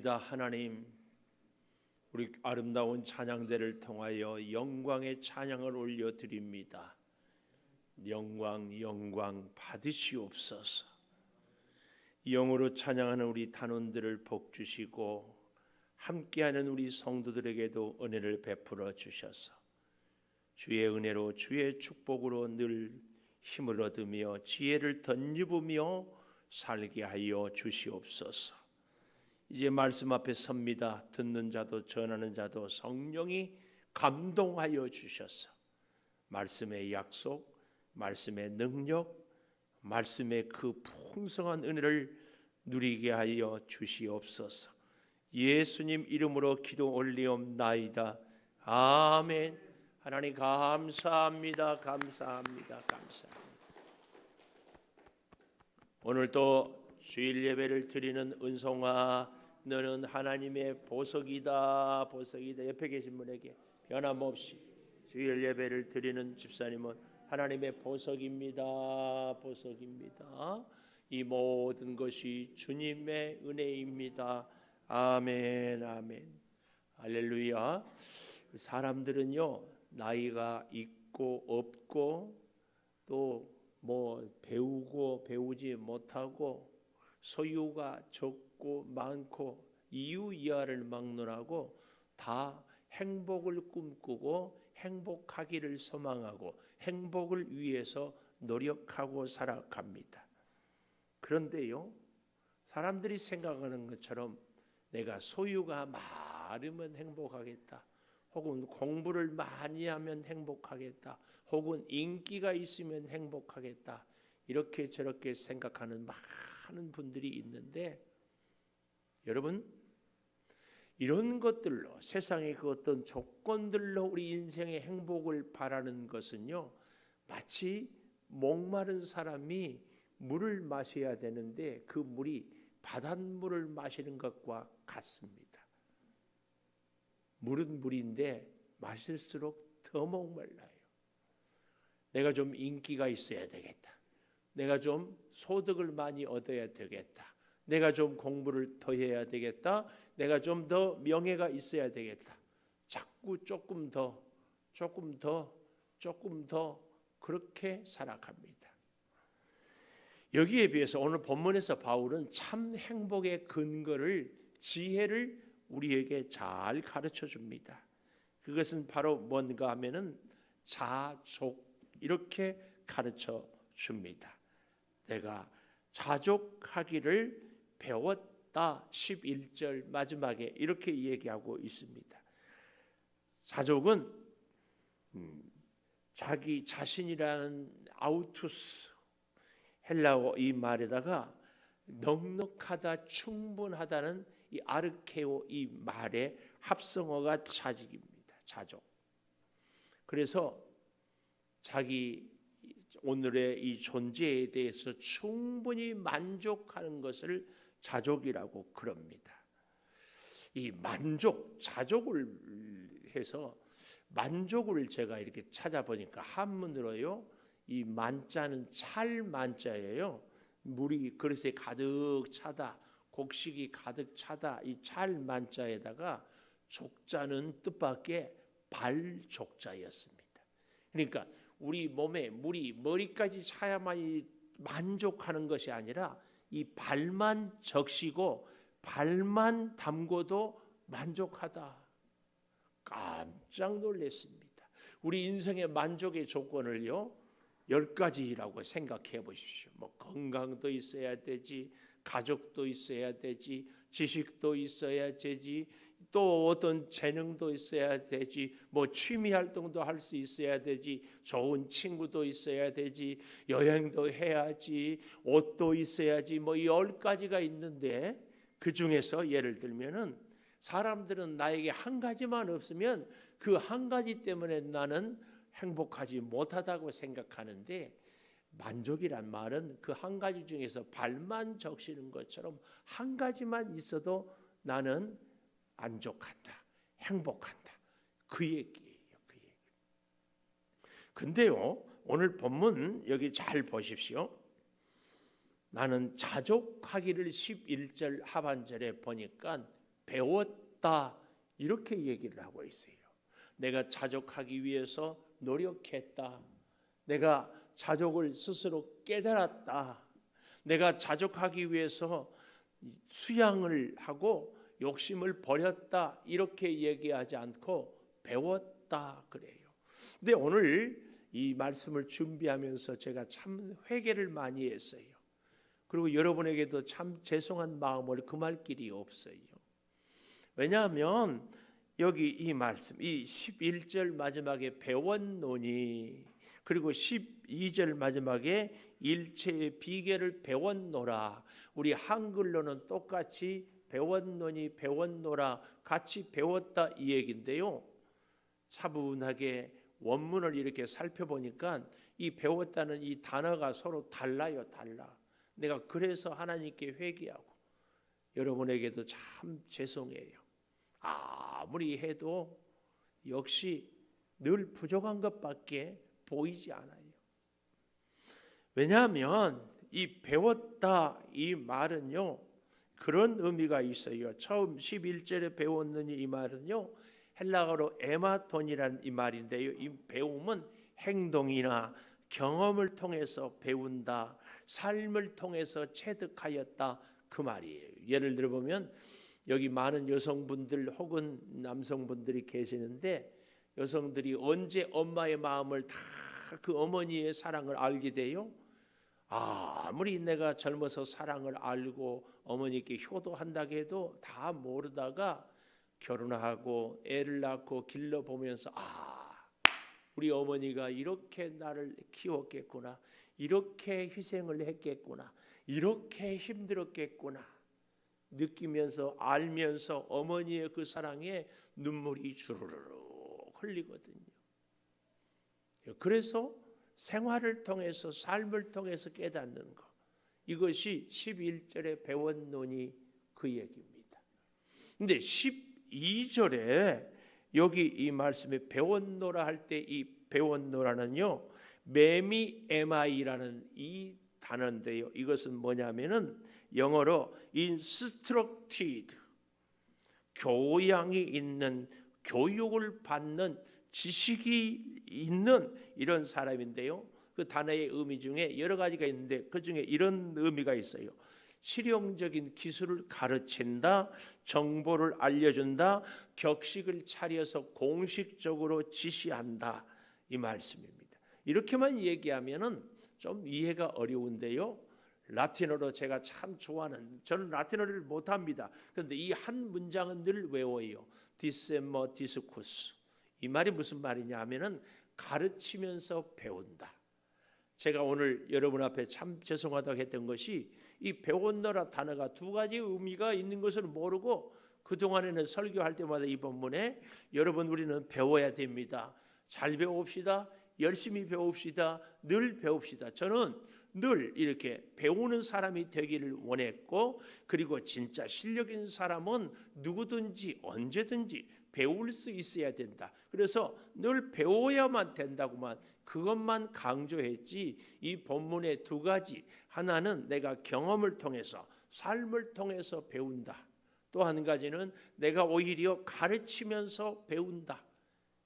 하나님, 우리 아름다운 찬양대를 통하여 영광의 찬양을 올려드립니다. 영광 받으시옵소서. 영으로 찬양하는 우리 단원들을 복 주시고 함께하는 우리 성도들에게도 은혜를 베풀어 주셔서 주의 은혜로 주의 축복으로 늘 힘을 얻으며 지혜를 덧입으며 살게 하여 주시옵소서. 이제 말씀 앞에 섭니다. 듣는 자도 전하는 자도 성령이 감동하여 주셔서 말씀의 약속, 말씀의 능력, 말씀의 그 풍성한 은혜를 누리게 하여 주시옵소서. 예수님 이름으로 기도 올리옵나이다. 아멘. 하나님 감사합니다. 오늘도 주일 예배를 드리는 은송아, 너는 하나님의 보석이다. 옆에 계신 분에게 변함없이 주일 예배를 드리는 집사님은 하나님의 보석입니다. 이 모든 것이 주님의 은혜입니다. 아멘. 할렐루야. 사람들은요, 나이가 있고 없고 또 배우고 배우지 못하고 소유가 적고 많고 이유이하를 막론하고 다 행복을 꿈꾸고 행복하기를 소망하고 행복을 위해서 노력하고 살아갑니다. 그런데요, 사람들이 생각하는 것처럼 내가 소유가 많으면 행복하겠다, 혹은 공부를 많이 하면 행복하겠다, 혹은 인기가 있으면 행복하겠다, 이렇게 저렇게 생각하는 많은 분들이 있는데, 여러분, 이런 것들로, 세상의 그 어떤 조건들로 우리 인생의 행복을 바라는 것은요, 마치 목마른 사람이 물을 마셔야 되는데 그 물이 바닷물을 마시는 것과 같습니다. 물은 물인데 마실수록 더 목말라요. 내가 좀 인기가 있어야 되겠다, 내가 좀 소득을 많이 얻어야 되겠다, 내가 좀 공부를 더 해야 되겠다, 내가 좀 더 명예가 있어야 되겠다, 자꾸 조금 더 그렇게 살아갑니다. 여기에 비해서 오늘 본문에서 바울은 참 행복의 근거를, 지혜를 우리에게 잘 가르쳐 줍니다. 그것은 바로 뭔가 하면은 자족, 이렇게 가르쳐 줍니다. 내가 자족하기를 배웠다. 11절 마지막에 이렇게 얘기하고 있습니다. 자족은 자기 자신이라는 아우투스, 헬라어 이 말에다가 넉넉하다, 충분하다는 이 아르케오 이 말의 합성어가 자직입니다. 자족. 그래서 자기 오늘의 이 존재에 대해서 충분히 만족하는 것을 자족이라고 그럽니다. 이 만족, 자족을 해서 만족을 제가 이렇게 찾아보니까 한문으로요, 이 만자는 찰 만자예요. 물이 그릇에 가득 차다, 곡식이 가득 차다, 이 찰 만자에다가 족자는 뜻밖의 발족자였습니다. 그러니까 우리 몸에 물이 머리까지 차야만이 만족하는 것이 아니라 이 발만 적시고 발만 담궈도 만족하다. 깜짝 놀랐습니다. 우리 인생의 만족의 조건을요, 10가지라고 생각해 보십시오. 건강도 있어야 되지, 가족도 있어야 되지, 지식도 있어야 되지, 또 어떤 재능도 있어야 되지, 취미 활동도 할 수 있어야 되지, 좋은 친구도 있어야 되지, 여행도 해야지, 옷도 있어야지, 10가지가 있는데, 그 중에서 예를 들면은 사람들은 나에게 한 가지만 없으면 그 한 가지 때문에 나는 행복하지 못하다고 생각하는데, 만족이란 말은 그 한 가지 중에서 발만 적시는 것처럼 한 가지만 있어도 나는 만족한다, 행복한다, 그 얘기예요. 근데요, 오늘 본문 여기 잘 보십시오. 나는 자족하기를 11절 하반절에 보니까 배웠다 이렇게 얘기를 하고 있어요. 내가 자족하기 위해서 노력했다. 내가 자족을 스스로 깨달았다. 내가 자족하기 위해서 수양을 하고 욕심을 버렸다 이렇게 얘기하지 않고 배웠다 그래요. 근데 오늘 이 말씀을 준비하면서 제가 참 회개를 많이 했어요. 그리고 여러분에게도 참 죄송한 마음을 금할 길이 없어요. 왜냐하면 여기 이 말씀, 이 11절 마지막에 배웠노니, 그리고 12절 마지막에 일체의 비결을 배웠노라. 우리 한글로는 똑같이 배웠노니 배웠노라 같이 배웠다 이 얘기인데요. 차분하게 원문을 이렇게 살펴보니까 이 배웠다는 이 단어가 서로 달라요. 달라. 내가 그래서 하나님께 회개하고 여러분에게도 참 죄송해요. 아무리 해도 역시 늘 부족한 것밖에 보이지 않아요. 왜냐하면 이 배웠다 이 말은요 그런 의미가 있어요. 처음 11절에 배웠느니 이 말은요 헬라어로 에마톤이라는 이 말인데요. 이 배움은 행동이나 경험을 통해서 배운다, 삶을 통해서 체득하였다 그 말이에요. 예를 들어보면 여기 많은 여성분들 혹은 남성분들이 계시는데 여성들이 언제 엄마의 마음을 다 그 어머니의 사랑을 알게 돼요? 아무리 내가 젊어서 사랑을 알고 어머니께 효도한다고 해도 다 모르다가 결혼하고 애를 낳고 길러보면서 우리 어머니가 이렇게 나를 키웠겠구나, 이렇게 희생을 했겠구나, 이렇게 힘들었겠구나 느끼면서 알면서 어머니의 그 사랑에 눈물이 주르르 흘리거든요. 그래서 생활을 통해서 삶을 통해서 깨닫는 것, 이것이 11절에 배웠노니 그 얘기입니다. 근데 12절에 여기 이 말씀에 배웠노라 할 때 이 배웠노라는요 메미에마이라는 이 단어인데요. 이것은 뭐냐면은 영어로 instructed, 교양이 있는, 교육을 받는, 지식이 있는 이런 사람인데요. 그 단어의 의미 중에 여러 가지가 있는데 그 중에 이런 의미가 있어요. 실용적인 기술을 가르친다, 정보를 알려준다, 격식을 차려서 공식적으로 지시한다 이 말씀입니다. 이렇게만 얘기하면은 좀 이해가 어려운데요. 라틴어로 제가 참 좋아하는, 저는 라틴어를 못합니다. 그런데 이 한 문장은 늘 외워요. 디셈머 디스쿠스. 이 말이 무슨 말이냐 하면은 가르치면서 배운다. 제가 오늘 여러분 앞에 참 죄송하다고 했던 것이 이 배웠노라 단어가 두 가지 의미가 있는 것을 모르고 그동안에는 설교할 때마다 이 본문에 여러분 우리는 배워야 됩니다. 잘 배웁시다. 열심히 배웁시다. 늘 배웁시다. 저는 늘 이렇게 배우는 사람이 되기를 원했고, 그리고 진짜 실력 있는 사람은 누구든지 언제든지 배울 수 있어야 된다. 그래서 늘 배워야만 된다고만 그것만 강조했지, 이 본문의 두 가지, 하나는 내가 경험을 통해서 삶을 통해서 배운다. 또 한 가지는 내가 오히려 가르치면서 배운다.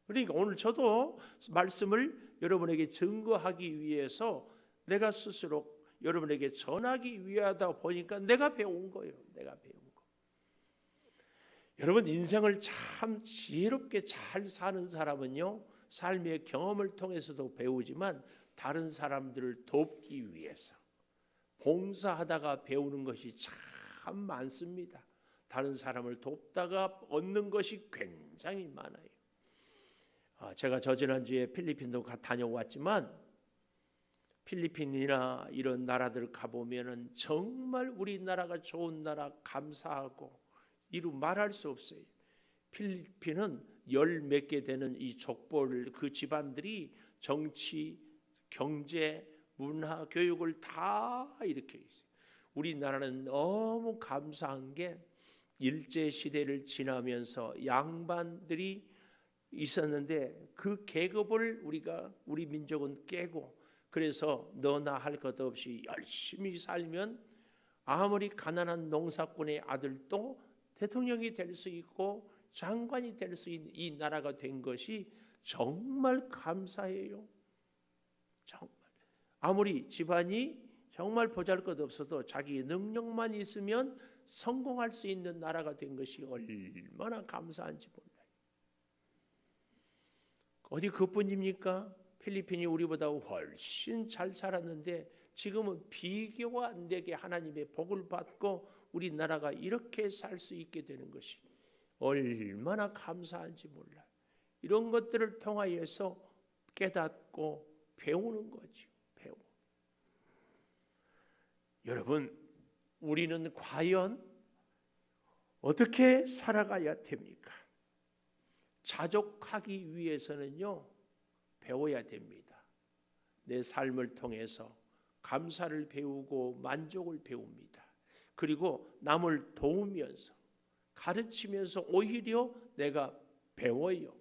그러니까 오늘 저도 말씀을 여러분에게 증거하기 위해서 내가 스스로 여러분에게 전하기 위하다 보니까 내가 배운 거예요. 내가 배운 거. 여러분 인생을 참 지혜롭게 잘 사는 사람은요, 삶의 경험을 통해서도 배우지만 다른 사람들을 돕기 위해서 봉사하다가 배우는 것이 참 많습니다. 다른 사람을 돕다가 얻는 것이 굉장히 많아요. 제가 저지난주에 필리핀도 다녀왔지만 필리핀이나 이런 나라들 가보면은 정말 우리나라가 좋은 나라, 감사하고 이루 말할 수 없어요. 필리핀은 열 몇 개 되는 이 족보를 그 집안들이 정치, 경제, 문화, 교육을 다 이렇게 있어요. 우리나라는 너무 감사한 게 일제 시대를 지나면서 양반들이 있었는데 그 계급을 우리 민족은 깨고, 그래서 너나 할 것 없이 열심히 살면 아무리 가난한 농사꾼의 아들도 대통령이 될 수 있고 장관이 될 수 있는 이 나라가 된 것이 정말 감사해요. 정말. 아무리 집안이 정말 보잘것없어도 자기 능력만 있으면 성공할 수 있는 나라가 된 것이 얼마나 감사한지 몰라요. 어디 그뿐입니까? 필리핀이 우리보다 훨씬 잘 살았는데 지금은 비교가 안 되게 하나님의 복을 받고 우리나라가 이렇게 살 수 있게 되는 것이 얼마나 감사한지 몰라요. 이런 것들을 통하여서 깨닫고 배우는 거죠. 배우는. 여러분, 우리는 과연 어떻게 살아가야 됩니까? 자족하기 위해서는요, 배워야 됩니다. 내 삶을 통해서 감사를 배우고 만족을 배웁니다. 그리고 남을 도우면서 가르치면서 오히려 내가 배워요.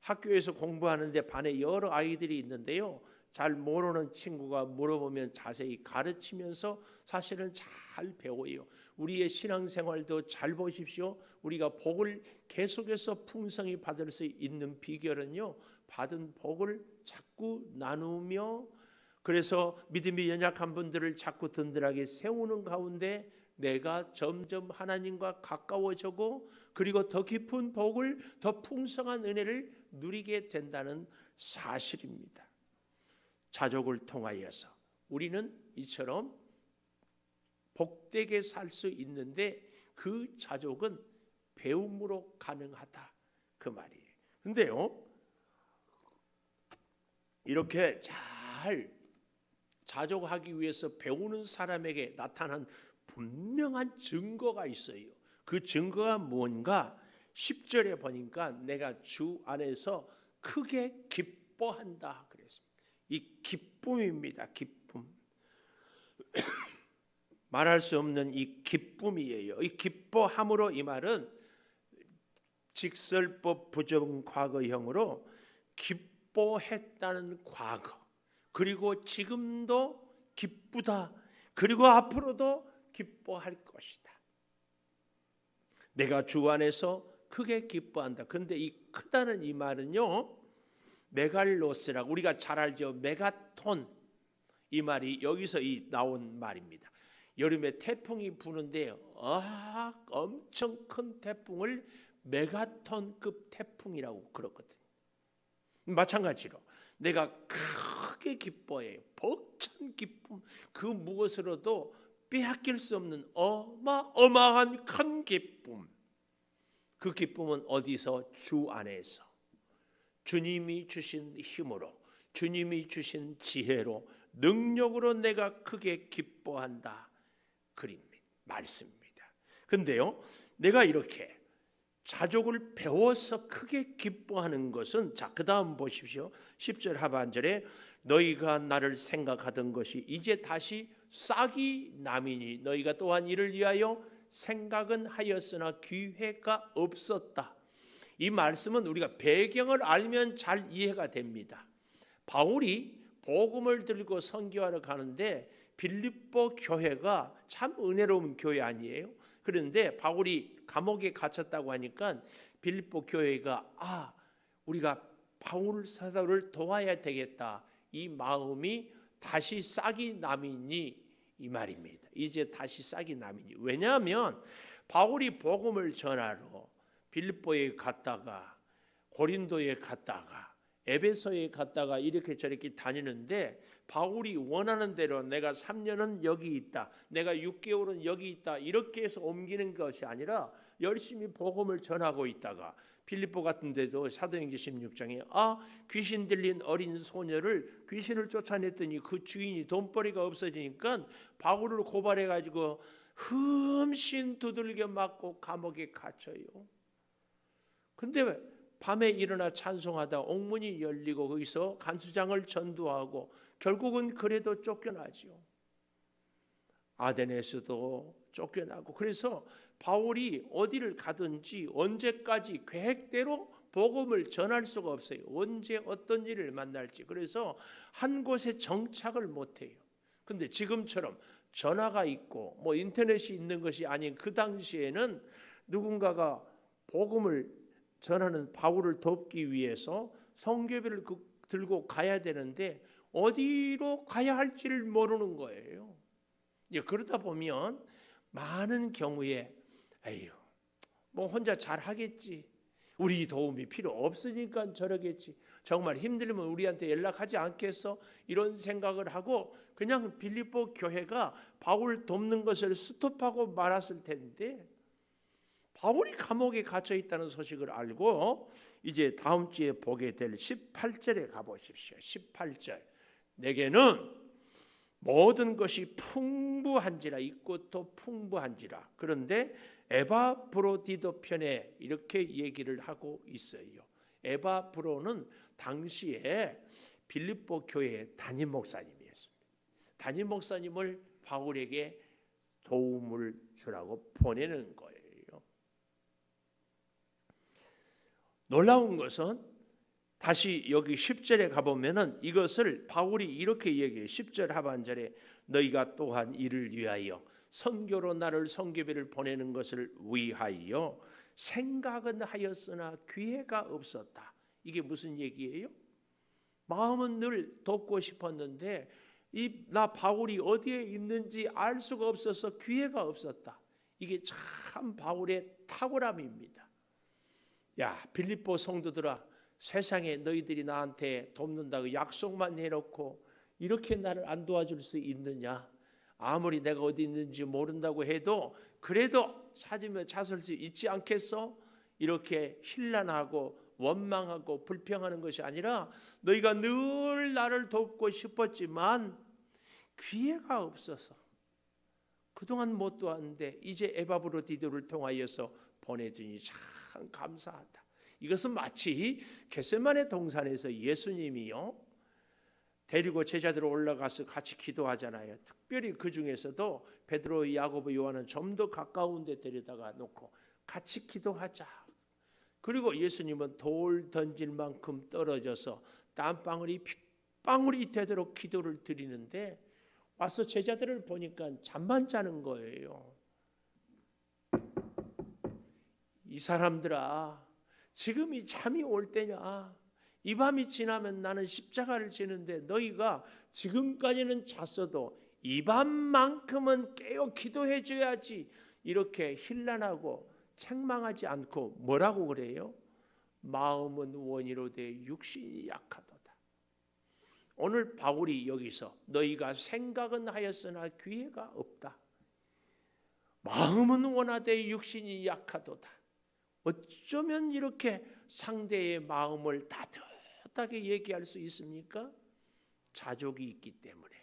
학교에서 공부하는데 반에 여러 아이들이 있는데요, 잘 모르는 친구가 물어보면 자세히 가르치면서 사실은 잘 배워요. 우리의 신앙생활도 잘 보십시오. 우리가 복을 계속해서 풍성히 받을 수 있는 비결은요, 받은 복을 자꾸 나누며, 그래서 믿음이 연약한 분들을 자꾸 든든하게 세우는 가운데 내가 점점 하나님과 가까워지고, 그리고 더 깊은 복을, 더 풍성한 은혜를 누리게 된다는 사실입니다. 자족을 통하여서 우리는 이처럼 복되게 살 수 있는데 그 자족은 배움으로 가능하다, 그 말이에요. 근데요, 이렇게 잘 자족하기 위해서 배우는 사람에게 나타난 분명한 증거가 있어요. 그 증거가 뭔가 10절에 보니까 내가 주 안에서 크게 기뻐한다 그랬습니다. 이 기쁨입니다. 기쁨. 말할 수 없는 이 기쁨이에요. 이 기뻐함으로, 이 말은 직설법 부정과거형으로 기뻐했다는 과거, 그리고 지금도 기쁘다, 그리고 앞으로도 기뻐할 것이다. 내가 주 안에서 크게 기뻐한다. 그런데 이 크다는 이 말은요, 메갈로스라고 우리가 잘 알죠. 메가톤, 이 말이 여기서 나온 말입니다. 여름에 태풍이 부는데 엄청 큰 태풍을 메가톤급 태풍이라고 그러거든요. 마찬가지로 내가 크게 기뻐해요. 벅찬 기쁨, 그 무엇으로도 빼앗길 수 없는 어마어마한 큰 기쁨. 그 기쁨은 어디서? 주 안에서. 주님이 주신 힘으로, 주님이 주신 지혜로, 능력으로 내가 크게 기뻐한다. 그립니다. 말씀입니다. 근데요, 내가 이렇게 자족을 배워서 크게 기뻐하는 것은, 자, 그 다음 보십시오. 10절 하반절에 너희가 나를 생각하던 것이 이제 다시 싹이 남이니 너희가 또한 이를 위하여 생각은 하였으나 기회가 없었다. 이 말씀은 우리가 배경을 알면 잘 이해가 됩니다. 바울이 복음을 들고 선교하러 가는데 빌립보 교회가 참 은혜로운 교회 아니에요? 그런데 바울이 감옥에 갇혔다고 하니까 빌립보 교회가 우리가 바울 사도를 도와야 되겠다, 이 마음이 다시 싹이 나미니, 이 말입니다. 이제 다시 싹이 나미니. 왜냐하면 바울이 복음을 전하러 빌립보에 갔다가 고린도에 갔다가 에베소에 갔다가 이렇게 저렇게 다니는데, 바울이 원하는 대로 내가 3년은 여기 있다, 내가 6개월은 여기 있다, 이렇게 해서 옮기는 것이 아니라 열심히 복음을 전하고 있다가 빌립보 같은 데도 사도행전 16장에 귀신 들린 어린 소녀를 귀신을 쫓아냈더니 그 주인이 돈벌이가 없어지니까 바울을 고발해가지고 흠씬 두들겨 맞고 감옥에 갇혀요. 근데 밤에 일어나 찬송하다 옥문이 열리고 거기서 간수장을 전도하고 결국은 그래도 쫓겨나죠. 아덴에서도 쫓겨나고. 그래서 바울이 어디를 가든지 언제까지 계획대로 복음을 전할 수가 없어요. 언제 어떤 일을 만날지. 그래서 한 곳에 정착을 못해요. 근데 지금처럼 전화가 있고 인터넷이 있는 것이 아닌 그 당시에는 누군가가 복음을 전하는 바울을 돕기 위해서 성교회를 들고 가야 되는데 어디로 가야 할지를 모르는 거예요. 그러다 보면 많은 경우에 에휴, 뭐 혼자 잘하겠지, 우리 도움이 필요 없으니까 저러겠지, 정말 힘들면 우리한테 연락하지 않겠어, 이런 생각을 하고 그냥 빌립보 교회가 바울 돕는 것을 스톱하고 말았을 텐데, 바울이 감옥에 갇혀 있다는 소식을 알고 이제 다음 주에 보게 될 18절에 가보십시오. 18절, 내게는 모든 것이 풍부한지라, 있고 또 풍부한지라. 그런데 에바브로디도 편에 이렇게 얘기를 하고 있어요. 에바브로는 당시에 빌립보 교회의 담임 목사님이었습니다. 담임 목사님을 바울에게 도움을 주라고 보내는 거예요. 놀라운 것은 다시 여기 10절에 가보면은 이것을 바울이 이렇게 얘기해요. 10절 하반절에 너희가 또한 이를 위하여 선교로 나를 선교비를 보내는 것을 위하여 생각은 하였으나 기회가 없었다. 이게 무슨 얘기예요? 마음은 늘 돕고 싶었는데 나 바울이 어디에 있는지 알 수가 없어서 기회가 없었다. 이게 참 바울의 탁월함입니다. 야, 빌립보 성도들아, 세상에 너희들이 나한테 돕는다고 약속만 해놓고 이렇게 나를 안 도와줄 수 있느냐? 아무리 내가 어디 있는지 모른다고 해도 그래도 찾으면 찾을 수 있지 않겠어? 이렇게 혼란하고 원망하고 불평하는 것이 아니라 너희가 늘 나를 돕고 싶었지만 기회가 없어서 그동안 못 도왔는데 이제 에바브로디도를 통하여서 보내주니 참 감사하다. 이것은 마치 겟세마네 동산에서 예수님이요 데리고 제자들 올라가서 같이 기도하잖아요. 특별히 그 중에서도 베드로, 야고보, 요한은 좀 더 가까운 데 데려다가 놓고 같이 기도하자. 그리고 예수님은 돌 던질 만큼 떨어져서 땀방울이 핏방울이 되도록 기도를 드리는데 와서 제자들을 보니까 잠만 자는 거예요. 이 사람들아, 지금이 잠이 올 때냐? 이 밤이 지나면 나는 십자가를 지는데 너희가 지금까지는 잤어도 이 밤만큼은 깨어 기도해 줘야지. 이렇게 혼란하고 책망하지 않고 뭐라고 그래요? 마음은 원이로되 육신이 약하도다. 오늘 바울이 여기서 너희가 생각은 하였으나 기회가 없다. 마음은 원하되 육신이 약하도다. 어쩌면 이렇게 상대의 마음을 따뜻하게 얘기할 수 있습니까? 자족이 있기 때문에.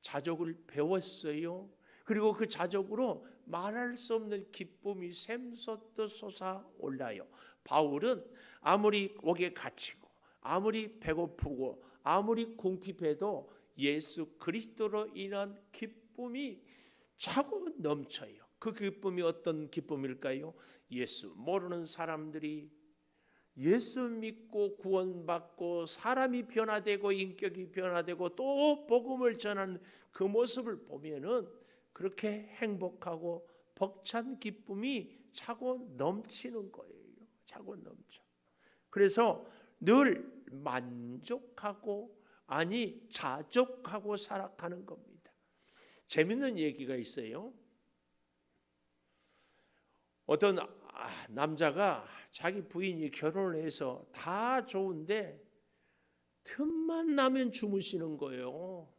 자족을 배웠어요. 그리고 그 자족으로 말할 수 없는 기쁨이 샘솟듯 솟아올라요. 바울은 아무리 옥에 갇히고 아무리 배고프고 아무리 궁핍해도 예수 그리스도로 인한 기쁨이 차고 넘쳐요. 그 기쁨이 어떤 기쁨일까요? 예수 모르는 사람들이 예수 믿고 구원받고 사람이 변화되고 인격이 변화되고 또 복음을 전하는 그 모습을 보면은 그렇게 행복하고 벅찬 기쁨이 차고 넘치는 거예요. 차고 넘쳐. 그래서 늘 만족하고 아니 자족하고 살아가는 겁니다. 재밌는 얘기가 있어요. 어떤 남자가 자기 부인이 결혼을 해서 다 좋은데 틈만 나면 주무시는 거예요.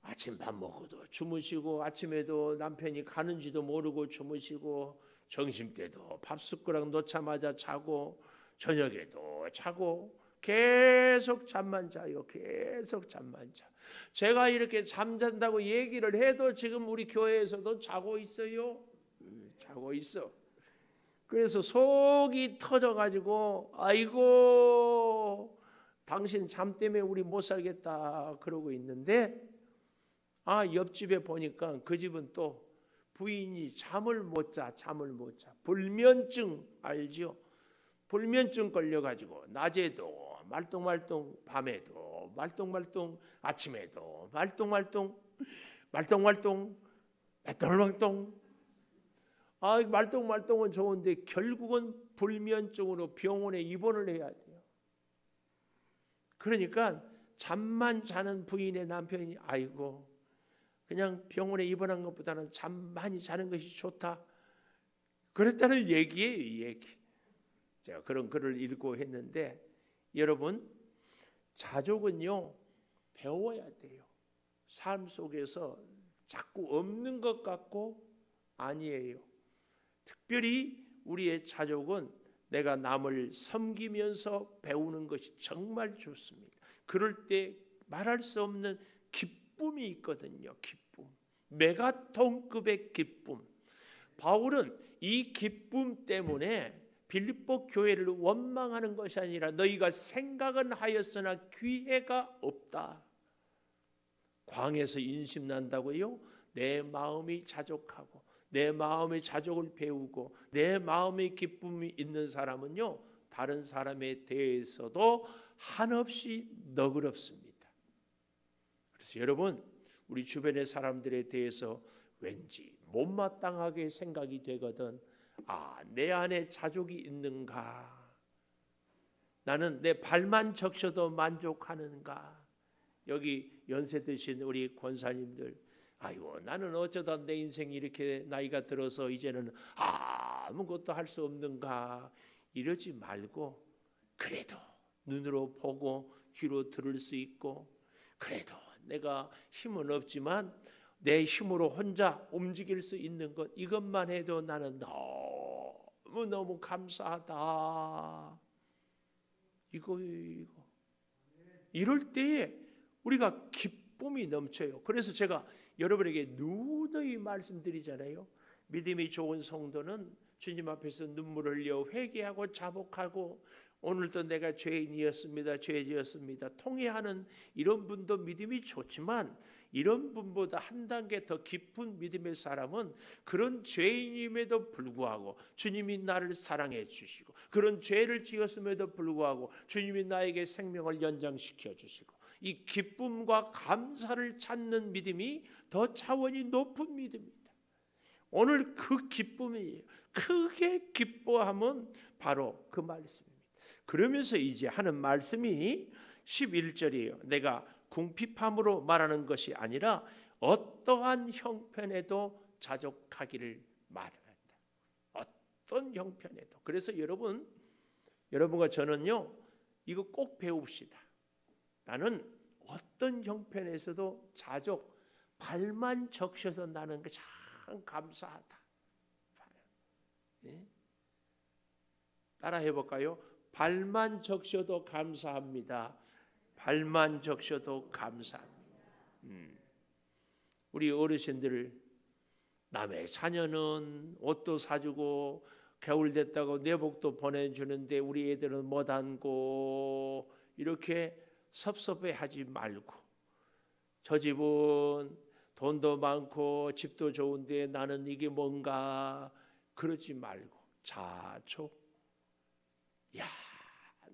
아침 밥 먹어도 주무시고 아침에도 남편이 가는지도 모르고 주무시고 점심때도 밥 숟가락 놓자마자 자고 저녁에도 자고 계속 잠만 자요. 계속 잠만 자. 제가 이렇게 잠잔다고 얘기를 해도 지금 우리 교회에서도 자고 있어요. 자고 있어. 그래서 속이 터져가지고 아이고 당신 잠 때문에 우리 못 살겠다 그러고 있는데 옆집에 보니까 그 집은 또 부인이 잠을 못 자. 불면증 알죠? 불면증 걸려가지고 낮에도 말똥말똥 밤에도 말똥말똥 아침에도 말똥말똥 말똥말똥은 좋은데 결국은 불면증으로 병원에 입원을 해야 돼요. 그러니까 잠만 자는 부인의 남편이 아이고 그냥 병원에 입원한 것보다는 잠 많이 자는 것이 좋다. 그랬다는 얘기예요, 이 얘기. 제가 그런 글을 읽고 했는데 여러분 자족은요 배워야 돼요. 삶 속에서 자꾸 없는 것 같고 아니에요. 특별히 우리의 자족은 내가 남을 섬기면서 배우는 것이 정말 좋습니다. 그럴 때 말할 수 없는 기쁨이 있거든요. 기쁨, 메가톤급의 기쁨. 바울은 이 기쁨 때문에 빌립보 교회를 원망하는 것이 아니라 너희가 생각은 하였으나 기회가 없다. 광에서 인심난다고요? 내 마음이 자족하고 내 마음의 자족을 배우고 내 마음의 기쁨이 있는 사람은요 다른 사람에 대해서도 한없이 너그럽습니다. 그래서 여러분 우리 주변의 사람들에 대해서 왠지 못마땅하게 생각이 되거든. 내 안에 자족이 있는가? 나는 내 발만 적셔도 만족하는가? 여기 연세 드신 우리 권사님들, 아이고 나는 어쩌다 내 인생이 이렇게 나이가 들어서 이제는 아무것도 할 수 없는가? 이러지 말고 그래도 눈으로 보고 귀로 들을 수 있고 그래도 내가 힘은 없지만 내 힘으로 혼자 움직일 수 있는 것 이것만 해도 나는 너무너무 감사하다. 이거 이럴 때에 우리가 기쁨이 넘쳐요. 그래서 제가 여러분에게 누누이 말씀드리잖아요. 믿음이 좋은 성도는 주님 앞에서 눈물을 흘려 회개하고 자복하고 오늘도 내가 죄인이었습니다. 죄 지었습니다. 통회하는 이런 분도 믿음이 좋지만 이런 분보다 한 단계 더 깊은 믿음의 사람은 그런 죄인임에도 불구하고 주님이 나를 사랑해 주시고 그런 죄를 지었음에도 불구하고 주님이 나에게 생명을 연장시켜 주시고 이 기쁨과 감사를 찾는 믿음이 더 차원이 높은 믿음입니다. 오늘 그 기쁨이 크게 기뻐함은 바로 그 말씀입니다. 그러면서 이제 하는 말씀이 11절이에요. 내가 궁핍함으로 말하는 것이 아니라 어떠한 형편에도 자족하기를 말한다. 어떤 형편에도. 그래서 여러분과 저는요 이거 꼭 배웁시다. 나는 어떤 형편에서도 자족, 발만 적셔서 나는 게 참 감사하다. 네? 따라 해볼까요? 발만 적셔도 감사합니다. 발만 적셔도 감사합니다. 우리 어르신들 남의 자녀는 옷도 사주고 겨울 됐다고 내복도 보내주는데 우리 애들은 못한고 이렇게 섭섭해하지 말고 저 집은 돈도 많고 집도 좋은데 나는 이게 뭔가 그러지 말고 자족.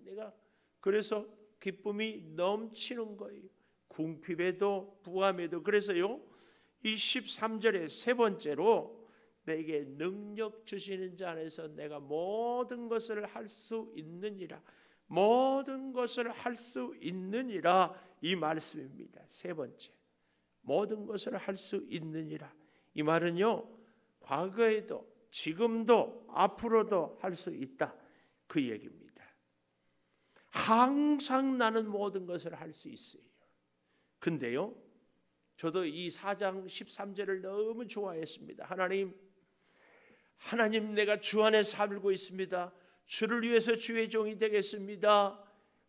내가 그래서 기쁨이 넘치는 거예요. 궁핍에도 부함에도. 그래서요 이 13절에 세 번째로 내게 능력 주시는 자 안에서 내가 모든 것을 할 수 있느니라. 모든 것을 할 수 있느니라 이 말씀입니다. 세 번째 모든 것을 할 수 있느니라. 이 말은요 과거에도 지금도 앞으로도 할 수 있다 그 얘기입니다. 항상 나는 모든 것을 할 수 있어요. 근데요 저도 이 4장 13절을 너무 좋아했습니다. 하나님 내가 주 안에 살고 있습니다. 주를 위해서 주의 종이 되겠습니다.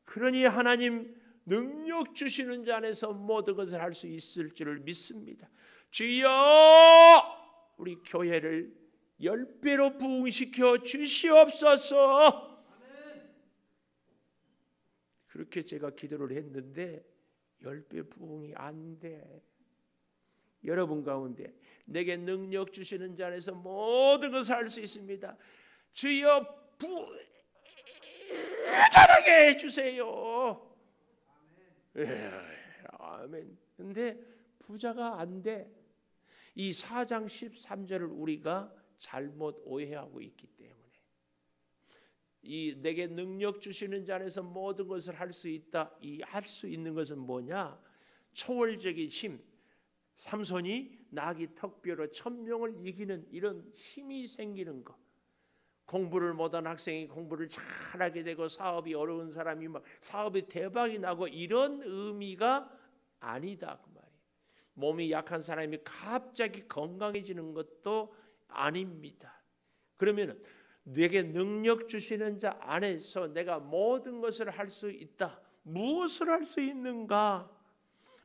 그러니 하나님 능력 주시는 자 안에서 모든 것을 할 수 있을 줄을 믿습니다. 주여 우리 교회를 10배로 부흥시켜 주시옵소서. 그렇게 제가 기도를 했는데 10배 부흥이 안 돼. 여러분 가운데 내게 능력 주시는 자 안에서 모든 것을 할 수 있습니다. 주여 부자라게 해주세요. 아멘. 근데 부자가 안 돼. 이 4장 13절을 우리가 잘못 오해하고 있기 때문에 이 내게 능력 주시는 자 안에서 모든 것을 할 수 있다. 이 할 수 있는 것은 뭐냐? 초월적인 힘. 삼손이 나귀 턱뼈로 1000명을 이기는 이런 힘이 생기는 것. 공부를 못한 학생이 공부를 잘하게 되고 사업이 어려운 사람이 막 사업이 대박이 나고 이런 의미가 아니다 그 말이에요. 몸이 약한 사람이 갑자기 건강해지는 것도 아닙니다. 그러면 내게 능력 주시는 자 안에서 내가 모든 것을 할 수 있다. 무엇을 할 수 있는가?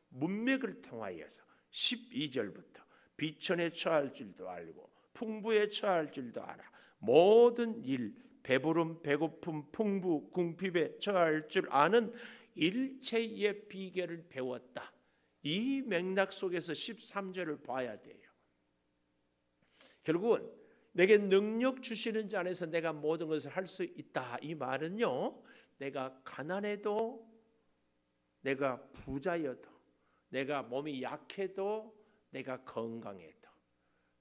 문맥을 통하여서 12절부터 비천에 처할 줄도 알고 풍부에 처할 줄도 알아. 모든 일, 배부름, 배고픔, 풍부, 궁핍에 처할 줄 아는 일체의 비결을 배웠다. 이 맥락 속에서 13절을 봐야 돼요. 결국은 내게 능력 주시는 자 안에서 내가 모든 것을 할 수 있다. 이 말은요, 내가 가난해도, 내가 부자여도, 내가 몸이 약해도, 내가 건강해도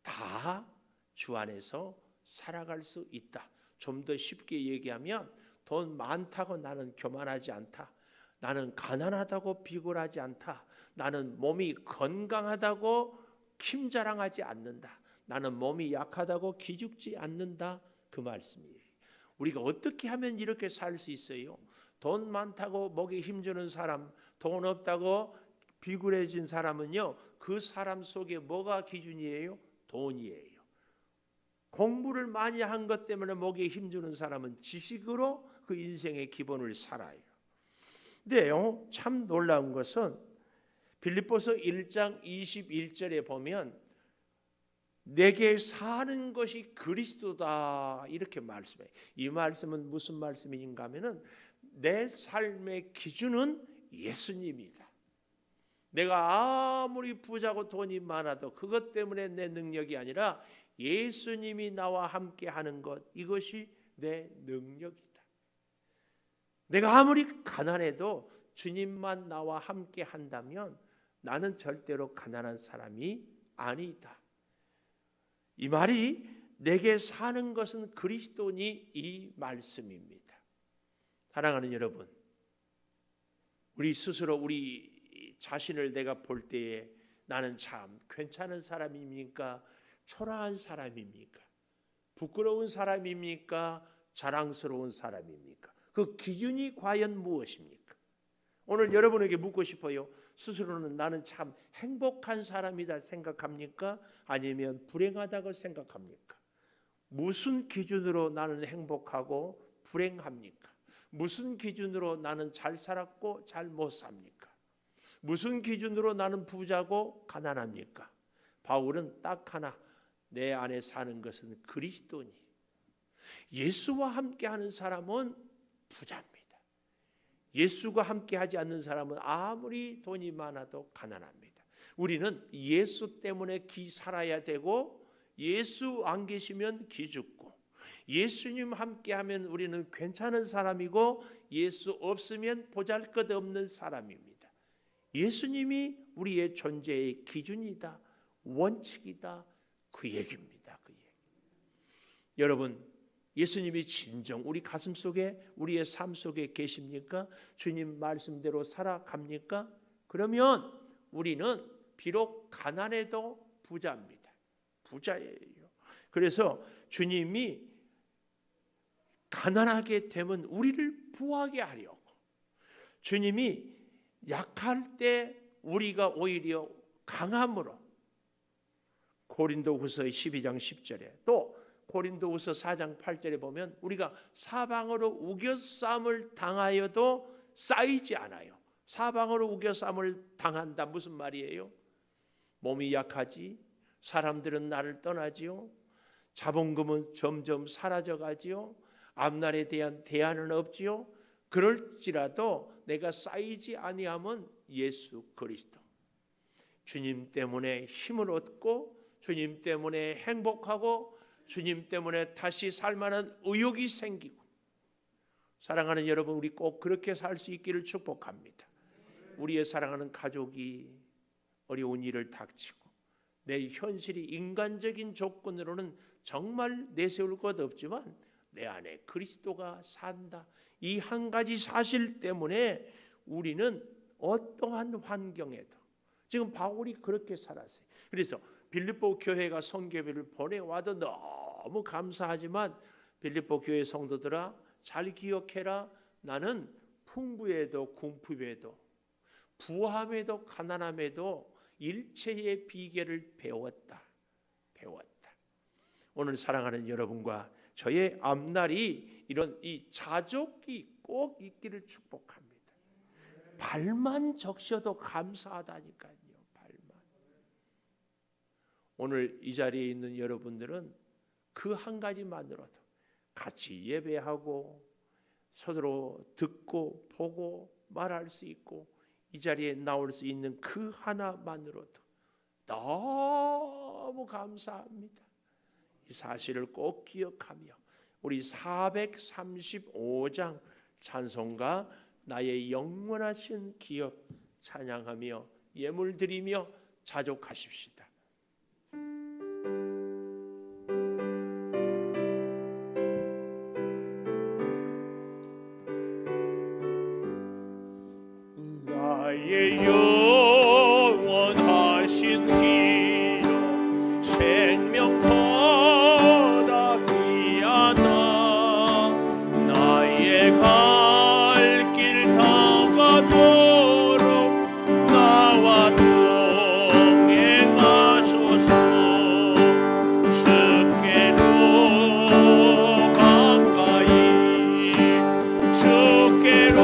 다 주 안에서 살아갈 수 있다. 좀 더 쉽게 얘기하면 돈 많다고 나는 교만하지 않다. 나는 가난하다고 비굴하지 않다. 나는 몸이 건강하다고 힘자랑하지 않는다. 나는 몸이 약하다고 기죽지 않는다. 그 말씀이에요. 우리가 어떻게 하면 이렇게 살 수 있어요? 돈 많다고 목에 힘주는 사람, 돈 없다고 비굴해진 사람은요, 그 사람 속에 뭐가 기준이에요? 돈이에요. 공부를 많이 한 것 때문에 목에 힘주는 사람은 지식으로 그 인생의 기본을 살아요. 근데요, 참 놀라운 것은 빌립보서 1장 21절에 보면 내게 사는 것이 그리스도다 이렇게 말씀해요. 이 말씀은 무슨 말씀인가 하면은 내 삶의 기준은 예수님이다. 내가 아무리 부자고 돈이 많아도 그것 때문에 내 능력이 아니라 예수님이 나와 함께 하는 것, 이것이 내 능력이다. 내가 아무리 가난해도 주님만 나와 함께 한다면 나는 절대로 가난한 사람이 아니다. 이 말이 내게 사는 것은 그리스도니 이 말씀입니다. 사랑하는 여러분, 우리 스스로 우리 자신을 내가 볼 때에 나는 참 괜찮은 사람입니까? 초라한 사람입니까? 부끄러운 사람입니까? 자랑스러운 사람입니까? 그 기준이 과연 무엇입니까? 오늘 여러분에게 묻고 싶어요. 스스로는 나는 참 행복한 사람이다 생각합니까? 아니면 불행하다고 생각합니까? 무슨 기준으로 나는 행복하고 불행합니까? 무슨 기준으로 나는 잘 살았고 잘 못 삽니까? 무슨 기준으로 나는 부자고 가난합니까? 바울은 딱 하나, 내 안에 사는 것은 그리스도니. 예수와 함께하는 사람은 부자입니다. 예수가 함께하지 않는 사람은 아무리 돈이 많아도 가난합니다. 우리는 예수 때문에 살아야 되고 예수 안 계시면 기죽고 예수님 함께하면 우리는 괜찮은 사람이고 예수 없으면 보잘것없는 사람입니다. 예수님이 우리의 존재의 기준이다, 원칙이다, 그 얘기입니다. 그 얘기. 여러분, 예수님이 진정 우리 가슴 속에, 우리의 삶 속에 계십니까? 주님 말씀대로 살아갑니까? 그러면 우리는 비록 가난해도 부자입니다. 부자예요. 그래서 주님이 가난하게 되면 우리를 부하게 하려고, 주님이 약할 때 우리가 오히려 강함으로, 고린도후서 12장 10절에 또 고린도후서 4장 8절에 보면 우리가 사방으로 우겨쌈을 당하여도 쌓이지 않아요. 사방으로 우겨쌈을 당한다 무슨 말이에요? 몸이 약하지, 사람들은 나를 떠나지요, 자본금은 점점 사라져가지요, 앞날에 대한 대안은 없지요. 그럴지라도 내가 쌓이지 아니하면 예수 그리스도, 주님 때문에 힘을 얻고 주님 때문에 행복하고 주님 때문에 다시 살만한 의욕이 생기고, 사랑하는 여러분, 우리 꼭 그렇게 살 수 있기를 축복합니다. 우리의 사랑하는 가족이 어려운 일을 닥치고 내 현실이 인간적인 조건으로는 정말 내세울 것 없지만 내 안에 그리스도가 산다. 이 한 가지 사실 때문에 우리는 어떠한 환경에도, 지금 바울이 그렇게 살았어요. 그래서 빌립보 교회가 선교회를 보내와도 너무 감사하지만 빌립보 교회 성도들아 잘 기억해라. 나는 풍부에도 궁핍에도 부함에도 가난함에도 일체의 비결을 배웠다. 오늘 사랑하는 여러분과 저의 앞날이 이런 이 자족이 꼭 있기를 축복합니다. 발만 적셔도 감사하다니까요. 발만. 오늘 이 자리에 있는 여러분들은 그 한 가지만으로도 같이 예배하고 서로 듣고 보고 말할 수 있고 이 자리에 나올 수 있는 그 하나만으로도 너무 감사합니다. 이 사실을 꼭 기억하며 우리 435장 찬송가 나의 영원하신 기업 찬양하며 예물 드리며 자족하십시다. 나의 영원하신 기업 생명보다 귀하다. 나의 갈 길 다가도록 나와 동행하소서. 주께로 가까이 주께로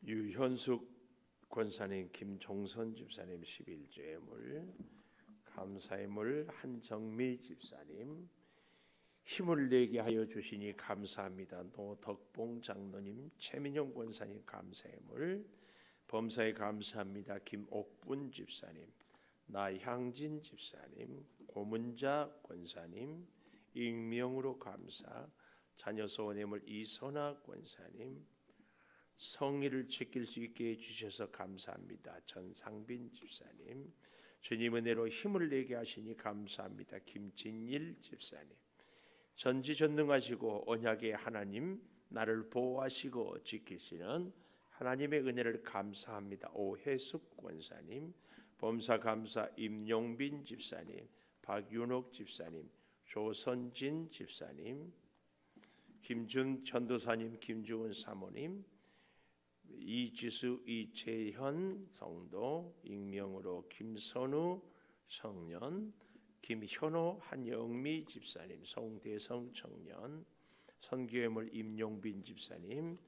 유현숙 권사님, 김종선 집사님 11조의 물, 감사의 물 한정미 집사님, 힘을 내게 하여 주시니 감사합니다. 노덕봉 장로님, 최민영 권사님 감사의 물, 범사에 감사합니다. 김옥분 집사님, 나향진 집사님, 고문자 권사님, 익명으로 감사, 자녀 소원의 물 이선아 권사님, 성의를 지킬 수 있게 해주셔서 감사합니다. 전상빈 집사님, 주님 은혜로 힘을 내게 하시니 감사합니다. 김진일 집사님, 전지전능하시고 언약의 하나님, 나를 보호하시고 지키시는 하나님의 은혜를 감사합니다. 오혜숙 권사님, 범사감사 임용빈 집사님, 박윤옥 집사님, 조선진 집사님, 김준 전도사님, 김주은 사모님, 이지수 이채현 성도, 익명으로 김선우 청년, 김현호 한영미 집사님, 송대성 청년, 선교예물 임용빈 집사님,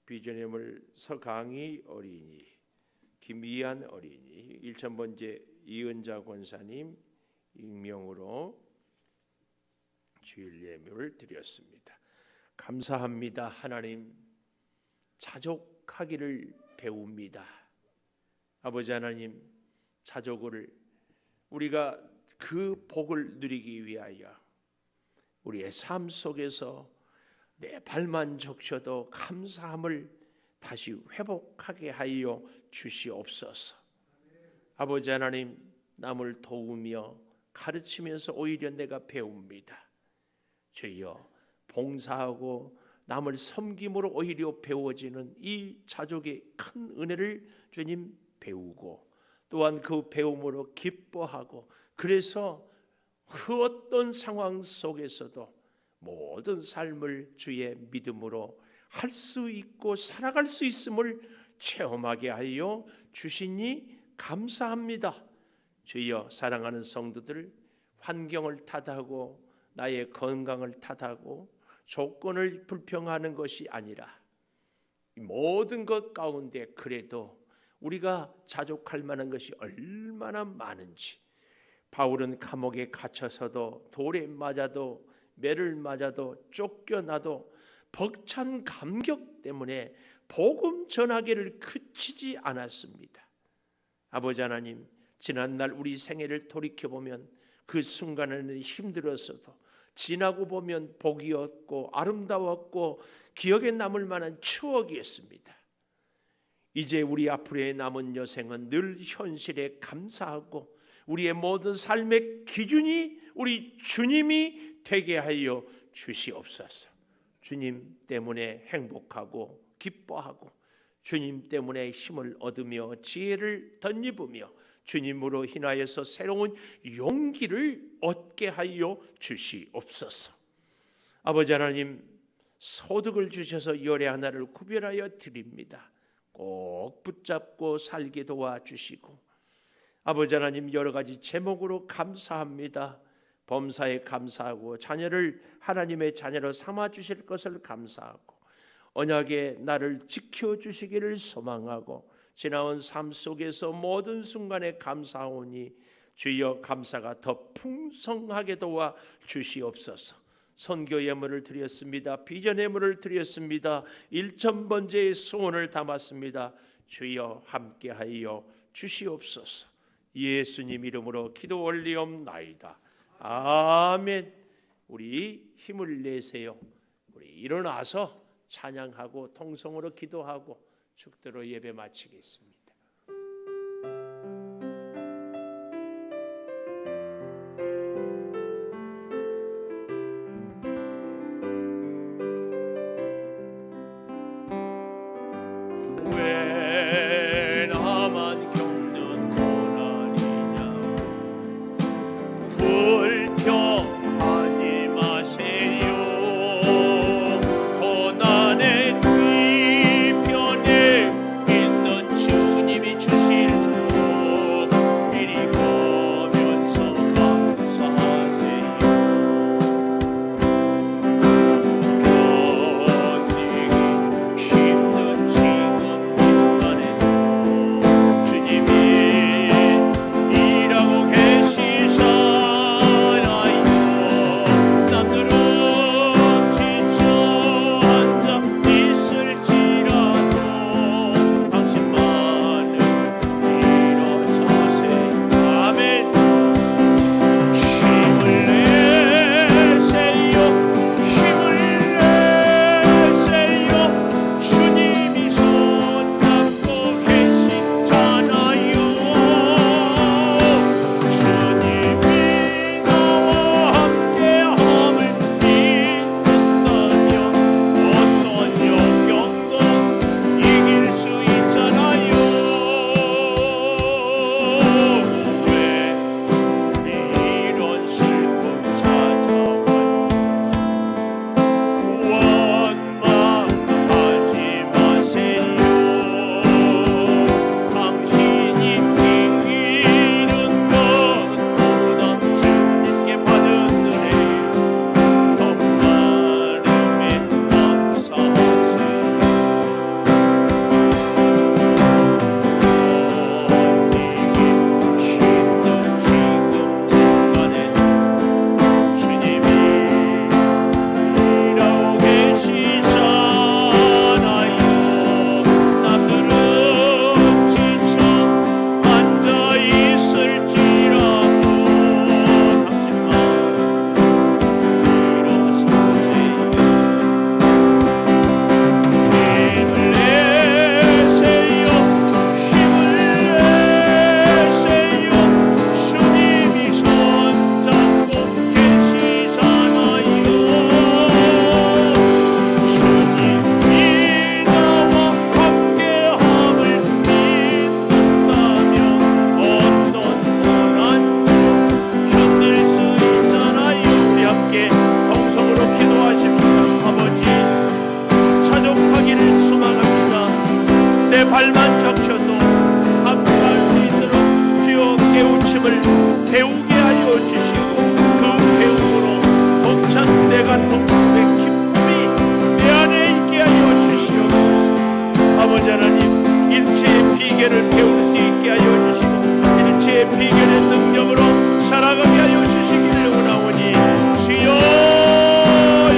비전예물 서강희 어린이, 김이한 어린이, 1000번째 이은자 권사님 익명으로 주일 예물을 드렸습니다. 감사합니다. 하나님, 자족하기를 배웁니다. 아버지 하나님, 자족을 우리가 그 복을 누리기 위하여 우리의 삶 속에서 내 발만 적셔도 감사함을 다시 회복하게 하여 주시옵소서. 아버지 하나님, 남을 도우며 가르치면서 오히려 내가 배웁니다. 주여, 봉사하고 남을 섬김으로 오히려 배워지는 이 자족의 큰 은혜를 주님 배우고, 또한 그 배움으로 기뻐하고, 그래서 그 어떤 상황 속에서도 모든 삶을 주의 믿음으로 할 수 있고 살아갈 수 있음을 체험하게 하여 주시니 감사합니다. 주여, 사랑하는 성도들, 환경을 탓하고 나의 건강을 탓하고 조건을 불평하는 것이 아니라 모든 것 가운데 그래도 우리가 자족할 만한 것이 얼마나 많은지, 바울은 감옥에 갇혀서도 돌에 맞아도 매를 맞아도 쫓겨나도 벅찬 감격 때문에 복음 전하기를 그치지 않았습니다. 아버지 하나님, 지난날 우리 생애를 돌이켜보면 그 순간에는 힘들었어도 지나고 보면 복이었고 아름다웠고 기억에 남을 만한 추억이었습니다. 이제 우리 앞으로의 남은 여생은 늘 현실에 감사하고 우리의 모든 삶의 기준이 우리 주님이 되게 하여 주시옵소서. 주님 때문에 행복하고 기뻐하고, 주님 때문에 힘을 얻으며 지혜를 덧입으며 주님으로 인하여서 새로운 용기를 얻게 하여 주시옵소서. 아버지 하나님, 소득을 주셔서 열의 하나를 구별하여 드립니다. 꼭 붙잡고 살게 도와주시고, 아버지 하나님, 여러 가지 제목으로 감사합니다. 범사에 감사하고 자녀를 하나님의 자녀로 삼아주실 것을 감사하고, 언약의 나를 지켜주시기를 소망하고, 지나온 삶 속에서 모든 순간에 감사하오니 주여, 감사가 더 풍성하게 도와 주시옵소서. 선교 예물을 드렸습니다. 비전 예물을 드렸습니다. 1000번째의 소원을 담았습니다. 주여, 함께하여 주시옵소서. 예수님 이름으로 기도 올리옵나이다. 아멘. 우리 힘을 내세요. 우리 일어나서 찬양하고 통성으로 기도하고 축도로 예배 마치겠습니다. 왜 나만 겪는 고난이냐, 불평하지 마세요. 고난의 뒤편에 있는 주 주시고 그 배움으로 벅찬 내가 통곡의 기쁨이 내 안에 있게 하여 주시옵소서. 아버지 하나님, 일체의 비결을 배울 수 있게 하여 주시고 일체의 비결의 능력으로 살아가게 하여 주시기를 원하오니 주여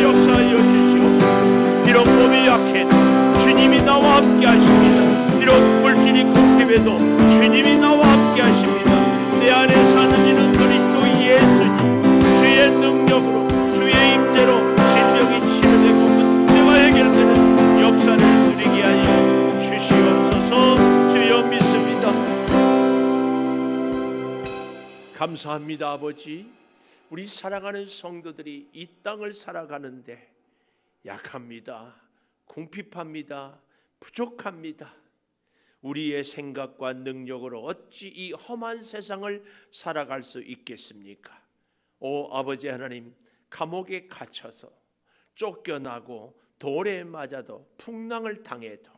역사하여 주시옵소서. 비록 몸이 약해도 주님이 나와 함께 하십니다. 비록 물질이 궁핍해도 주님이 나와 함께 하십니다. 내 안에 사는 이는 그리스도 예수님, 주의 능력으로 주의 임재로 질병이 치료되고 문제가 해결되는 역사를 누리게 하여 주시옵소서. 주여 믿습니다. 감사합니다. 아버지, 우리 사랑하는 성도들이 이 땅을 살아가는데 약합니다. 궁핍합니다. 부족합니다. 우리의 생각과 능력으로 어찌 이 험한 세상을 살아갈 수 있겠습니까? 오 아버지 하나님, 감옥에 갇혀서 쫓겨나고 돌에 맞아도 풍랑을 당해도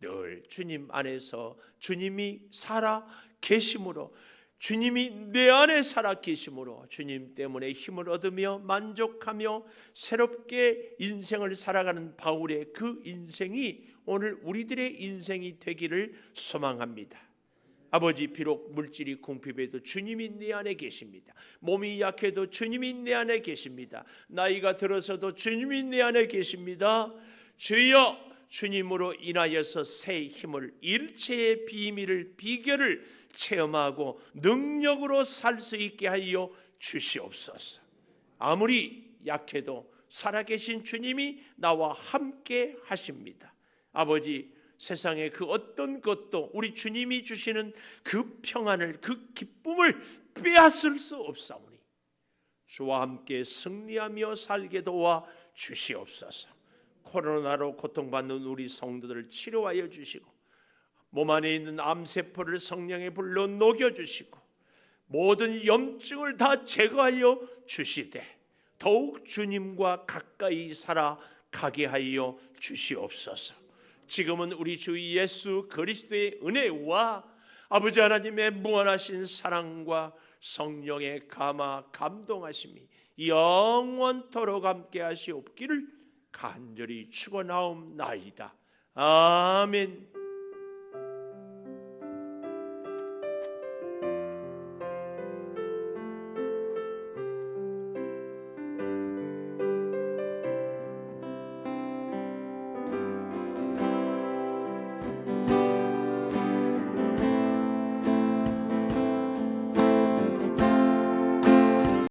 늘 주님 안에서 주님이 살아 계심으로, 주님이 내 안에 살아 계심으로 주님 때문에 힘을 얻으며 만족하며 새롭게 인생을 살아가는 바울의 그 인생이 오늘 우리들의 인생이 되기를 소망합니다. 아버지, 비록 물질이 궁핍해도 주님이 내 안에 계십니다. 몸이 약해도 주님이 내 안에 계십니다. 나이가 들어서도 주님이 내 안에 계십니다. 주여, 주님으로 인하여서 새 힘을, 일체의 비밀을, 비결을 체험하고 능력으로 살 수 있게 하여 주시옵소서. 아무리 약해도 살아계신 주님이 나와 함께 하십니다. 아버지, 세상의 그 어떤 것도 우리 주님이 주시는 그 평안을, 그 기쁨을 빼앗을 수 없사오니 주와 함께 승리하며 살게 도와 주시옵소서. 코로나로 고통받는 우리 성도들을 치료하여 주시고 몸 안에 있는 암세포를 성령의 불로 녹여주시고 모든 염증을 다 제거하여 주시되 더욱 주님과 가까이 살아가게 하여 주시옵소서. 지금은 우리 주 예수 그리스도의 은혜와 아버지 하나님의 무한하신 사랑과 성령의 감화 감동하심이 영원토록 함께 하시옵기를 간절히 축원하옵나이다. 아멘.